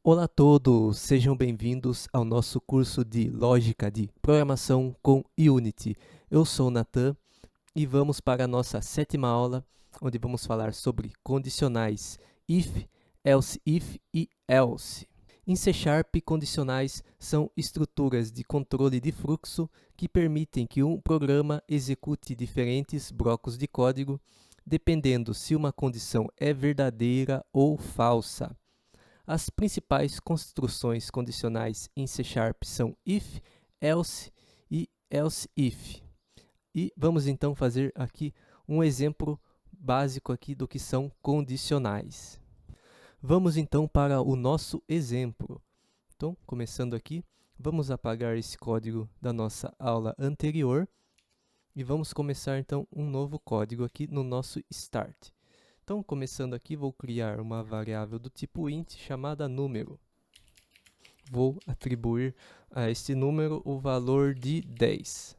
Olá a todos, sejam bem-vindos ao nosso curso de Lógica de Programação com Unity. Eu sou o Nathan e vamos para a nossa sétima aula, onde vamos falar sobre condicionais if, else if e else. Em C Sharp, condicionais são estruturas de controle de fluxo que permitem que um programa execute diferentes blocos de código, dependendo se uma condição é verdadeira ou falsa. As principais construções condicionais em C Sharp são if, else e else if. E vamos então fazer aqui um exemplo básico aqui do que são condicionais. Vamos então para o nosso exemplo. Então, começando aqui, vamos apagar esse código da nossa aula anterior e vamos começar então um novo código aqui no nosso start. Então, começando aqui, vou criar uma variável do tipo int chamada número. Vou atribuir a este número o valor de 10.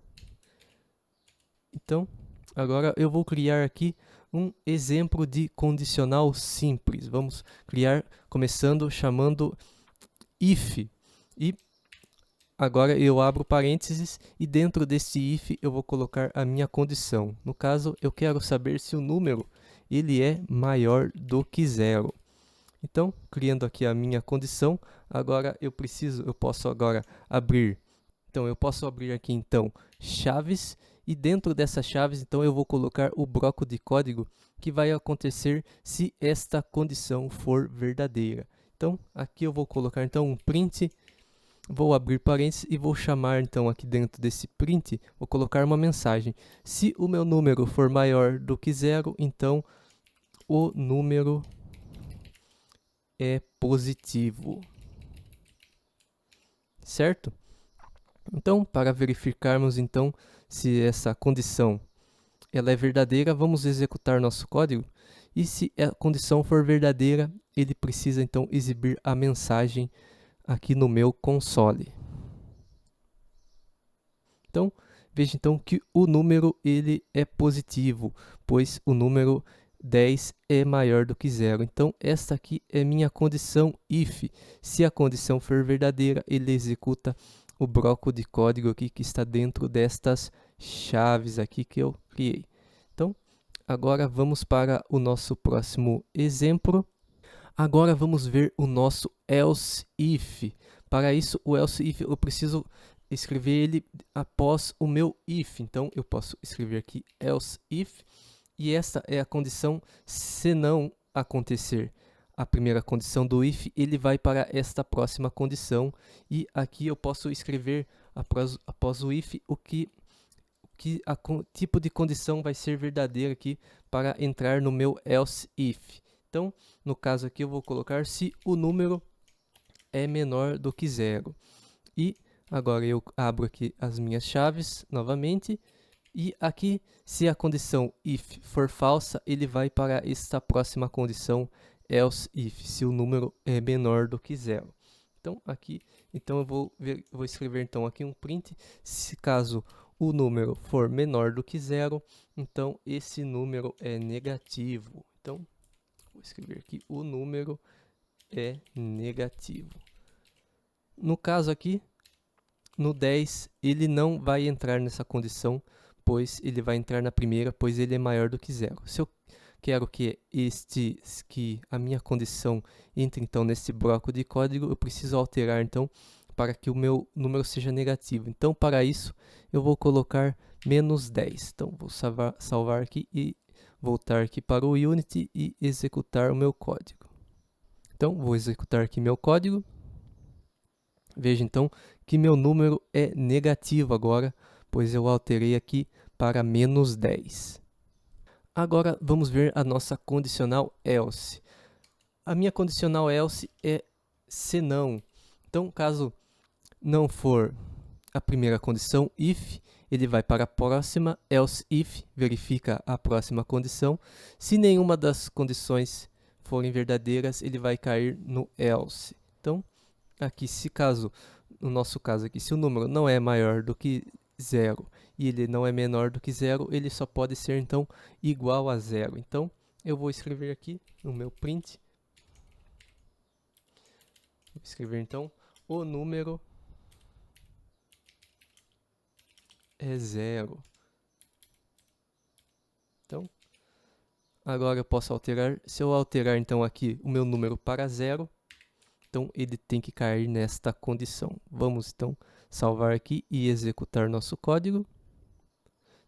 Então, agora eu vou criar aqui um exemplo de condicional simples. Vamos criar começando chamando if. E agora eu abro parênteses e dentro desse if eu vou colocar a minha condição. No caso, eu quero saber se o número ele é maior do que 0. Então, criando aqui a minha condição, agora eu posso agora abrir. Então, eu posso abrir aqui então chaves e dentro dessas chaves, então eu vou colocar o bloco de código que vai acontecer se esta condição for verdadeira. Então, aqui eu vou colocar então um print, vou abrir parênteses e vou chamar então aqui dentro desse print, vou colocar uma mensagem. Se o meu número for maior do que 0, então o número é positivo, certo? Então, para verificarmos então se essa condição ela é verdadeira, vamos executar nosso código. E se a condição for verdadeira, ele precisa então exibir a mensagem aqui no meu console. Então, veja então que o número ele é positivo, pois o número 10 é maior do que 0. Então, esta aqui é minha condição if. Se a condição for verdadeira, ele executa o bloco de código aqui que está dentro destas chaves aqui que eu criei. Então, agora vamos para o nosso próximo exemplo. Agora vamos ver o nosso else if. Para isso, o else if eu preciso escrever ele após o meu if. Então, eu posso escrever aqui else if. E esta é a condição se não acontecer a primeira condição do if, ele vai para esta próxima condição. E aqui eu posso escrever após o if o tipo de condição vai ser verdadeira aqui para entrar no meu else if. Então, no caso aqui eu vou colocar se o número é menor do que 0. E agora eu abro aqui as minhas chaves novamente. E aqui, se a condição if for falsa, ele vai para esta próxima condição else if, se o número é menor do que 0. Então, aqui, então eu vou escrever então aqui um print, se caso o número for menor do que 0, então esse número é negativo. Então, vou escrever aqui o número é negativo. No caso aqui, no 10, ele não vai entrar nessa condição, pois ele vai entrar na primeira, pois ele é maior do que 0. Se eu quero que a minha condição entre então nesse bloco de código, eu preciso alterar então para que o meu número seja negativo. Então, para isso, eu vou colocar menos 10. Então, vou salvar aqui e voltar aqui para o Unity e executar o meu código. Então, vou executar aqui meu código. Veja então que meu número é negativo agora, pois eu alterei aqui para menos 10. Agora vamos ver a nossa condicional else. A minha condicional else é se não. Então, caso não for a primeira condição, if, ele vai para a próxima, else if, verifica a próxima condição. Se nenhuma das condições forem verdadeiras, ele vai cair no else. Então, aqui, no nosso caso aqui, se o número não é maior do que 0 e ele não é menor do que 0, ele só pode ser, então, igual a 0. Então, eu vou escrever aqui no meu print, escrever então, o número é 0. Então, agora eu posso alterar. Se eu alterar então aqui o meu número para 0, então ele tem que cair nesta condição. Vamos então salvar aqui e executar nosso código.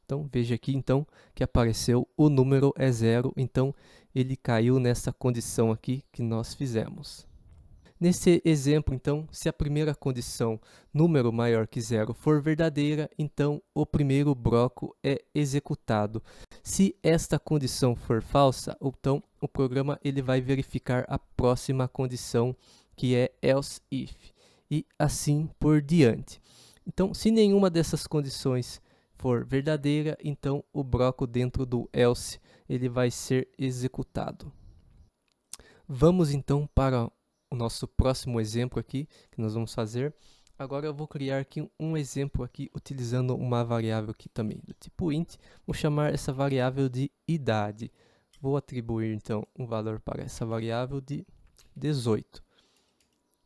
Então veja aqui então que apareceu o número é 0, então ele caiu nessa condição aqui que nós fizemos. Nesse exemplo, então, se a primeira condição, número maior que 0, for verdadeira, então o primeiro bloco é executado. Se esta condição for falsa, então o programa ele vai verificar a próxima condição, que é else if, e assim por diante. Então, se nenhuma dessas condições for verdadeira, então o bloco dentro do else ele vai ser executado. Vamos então para o nosso próximo exemplo aqui, que nós vamos fazer. Agora eu vou criar aqui um exemplo aqui, utilizando uma variável aqui também, do tipo int. Vou chamar essa variável de idade. Vou atribuir então um valor para essa variável de 18.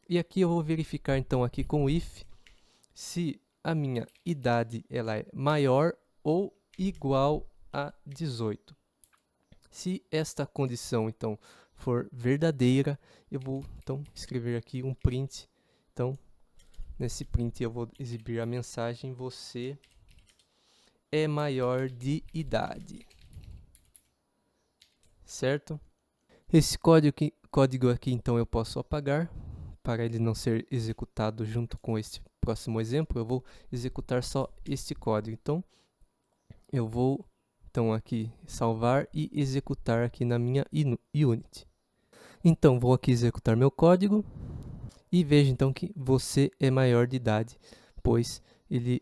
E aqui eu vou verificar então aqui com o if, se a minha idade ela é maior ou igual a 18. Se esta condição então for verdadeira, eu vou então escrever aqui um print. Então, nesse print eu vou exibir a mensagem: você é maior de idade. Certo? Esse código aqui então eu posso apagar para ele não ser executado junto com este próximo exemplo. Eu vou executar só este código. Então, eu vou então aqui salvar e executar aqui na minha Unity. Então, vou aqui executar meu código e veja então que você é maior de idade, pois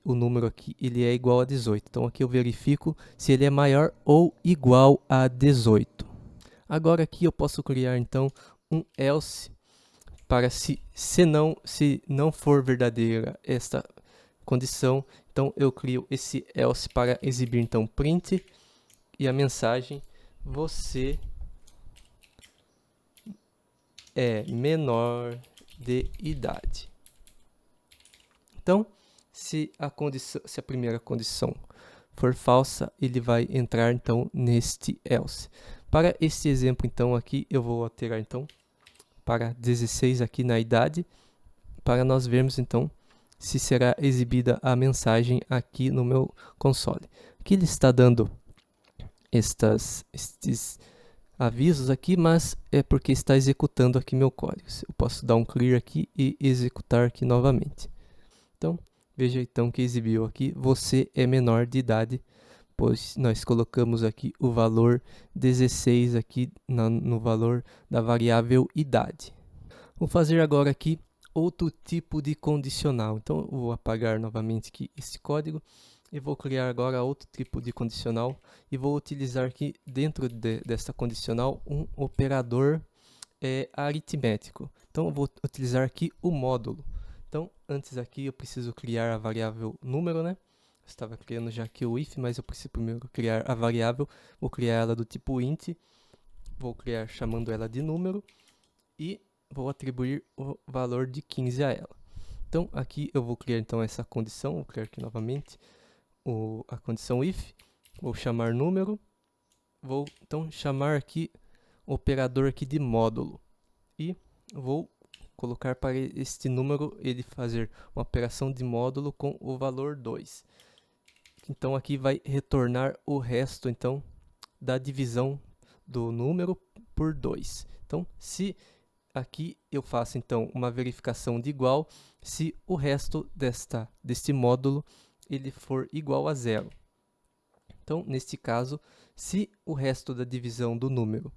o número aqui ele é igual a 18. Então, aqui eu verifico se ele é maior ou igual a 18. Agora aqui eu posso criar então um else para se não for verdadeira esta condição. Então, eu crio esse else para exibir então print e a mensagem: você é menor de idade. Então, se a primeira condição for falsa, ele vai entrar então neste else. Para este exemplo então aqui, eu vou alterar então para 16 aqui na idade, para nós vermos então se será exibida a mensagem aqui no meu console. Aqui ele está dando estes avisos aqui, mas é porque está executando aqui meu código. Eu posso dar um clear aqui e executar aqui novamente. Então, veja então que exibiu aqui: você é menor de idade, pois nós colocamos aqui o valor 16 aqui no valor da variável idade. Vou fazer agora aqui outro tipo de condicional. Então, eu vou apagar novamente aqui esse código e vou criar agora outro tipo de condicional e vou utilizar aqui dentro desta condicional um operador aritmético. Então, eu vou utilizar aqui o módulo. Então, antes aqui eu preciso criar a variável número, né? Eu estava criando já aqui o if, mas eu preciso primeiro criar a variável. Vou criar ela do tipo int, vou criar chamando ela de número e vou atribuir o valor de 15 a ela. Então, aqui eu vou criar então essa condição, vou criar aqui novamente a condição if, vou chamar número, vou então chamar aqui o operador aqui de módulo e vou colocar para este número ele fazer uma operação de módulo com o valor 2. Então aqui vai retornar o resto então da divisão do número por 2. Então, se aqui eu faço então uma verificação de igual se o resto deste módulo ele for igual a 0. Então, neste caso, se o resto da divisão do número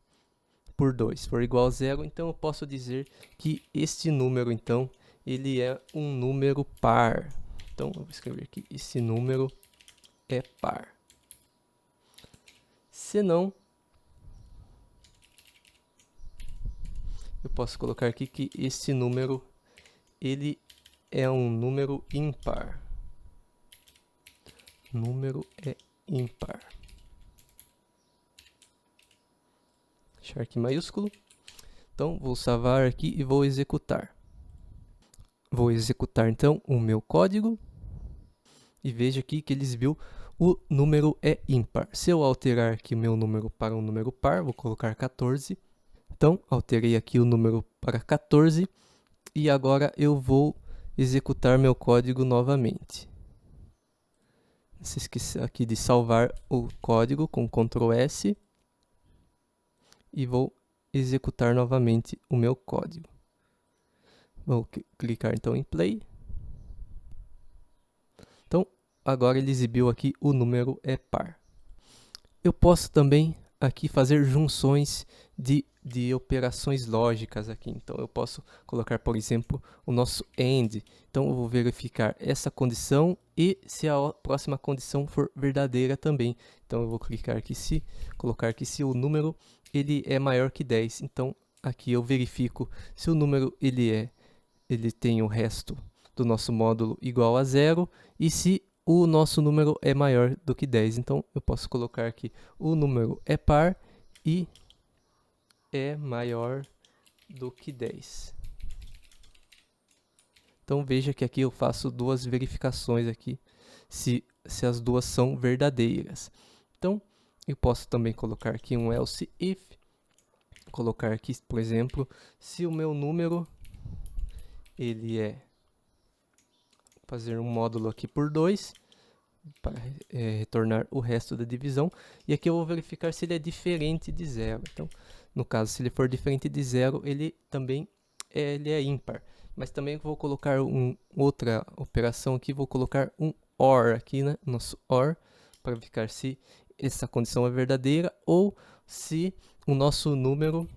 por 2 for igual a 0, então eu posso dizer que este número então ele é um número par. Então, eu vou escrever aqui: esse número é par. Se não, eu posso colocar aqui que este número ele é um número ímpar. Número é ímpar. Deixar aqui maiúsculo. Então, vou salvar aqui e vou executar. Vou executar então o meu código e veja aqui que ele exibiu o número é ímpar. Se eu alterar aqui o meu número para um número par, vou colocar 14. Então, alterei aqui o número para 14 e agora eu vou executar meu código novamente. Não se esqueça aqui de salvar o código com Ctrl S e vou executar novamente o meu código. Vou clicar então em Play. Então, agora ele exibiu aqui o número é par. Eu posso também aqui fazer junções de operações lógicas aqui. Então, eu posso colocar, por exemplo, o nosso AND. Então, eu vou verificar essa condição e se a próxima condição for verdadeira também. Então, eu vou clicar aqui colocar aqui se o número ele é maior que 10. Então, aqui eu verifico se o número ele tem o resto do nosso módulo igual a 0 e se o nosso número é maior do que 10. Então, eu posso colocar aqui o número é par e é maior do que 10. Então, veja que aqui eu faço duas verificações aqui, se as duas são verdadeiras. Então, eu posso também colocar aqui um else if, colocar aqui, por exemplo, se o meu número ele fazer um módulo aqui por 2, para retornar o resto da divisão. E aqui eu vou verificar se ele é diferente de 0. Então, no caso, se ele for diferente de 0, ele também ele é ímpar. Mas também vou colocar outra operação aqui, vou colocar um OR aqui, né? Nosso OR, para verificar se essa condição é verdadeira ou se o nosso número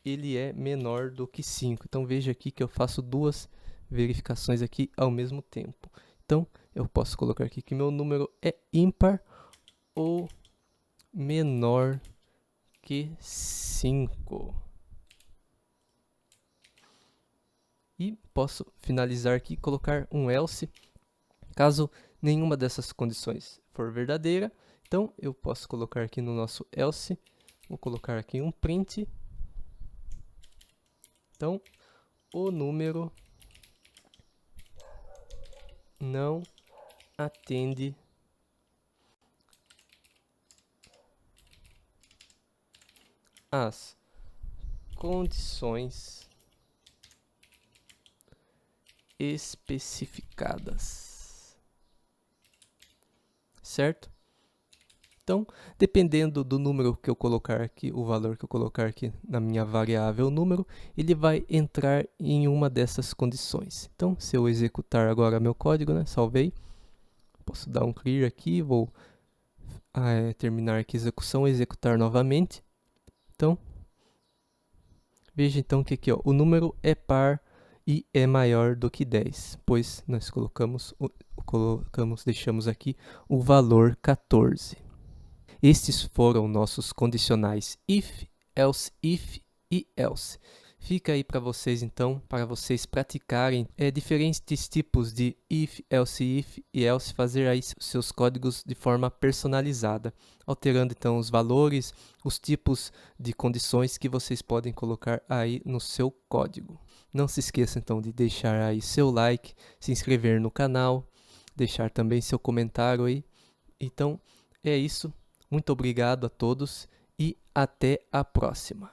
ele é menor do que 5. Então, veja aqui que eu faço duas verificações aqui ao mesmo tempo. Então, eu posso colocar aqui que meu número é ímpar ou menor que 5. E posso finalizar aqui e colocar um else, caso nenhuma dessas condições for verdadeira. Então, eu posso colocar aqui no nosso else, vou colocar aqui um print. Então, o número não atende às condições especificadas, certo? Então, dependendo do número que eu colocar aqui, o valor que eu colocar aqui na minha variável número, ele vai entrar em uma dessas condições. Então, se eu executar agora meu código, né, salvei, posso dar um clear aqui, vou terminar aqui a execução, executar novamente. Então, veja então que aqui ó, o número é par e é maior do que 10, pois nós deixamos aqui o valor 14. Estes foram nossos condicionais if, else if e else. Fica aí para vocês então, para vocês praticarem diferentes tipos de if, e else, fazer aí seus códigos de forma personalizada, alterando então os valores, os tipos de condições que vocês podem colocar aí no seu código. Não se esqueça então de deixar aí seu like, se inscrever no canal, deixar também seu comentário aí. Então é isso. Muito obrigado a todos e até a próxima.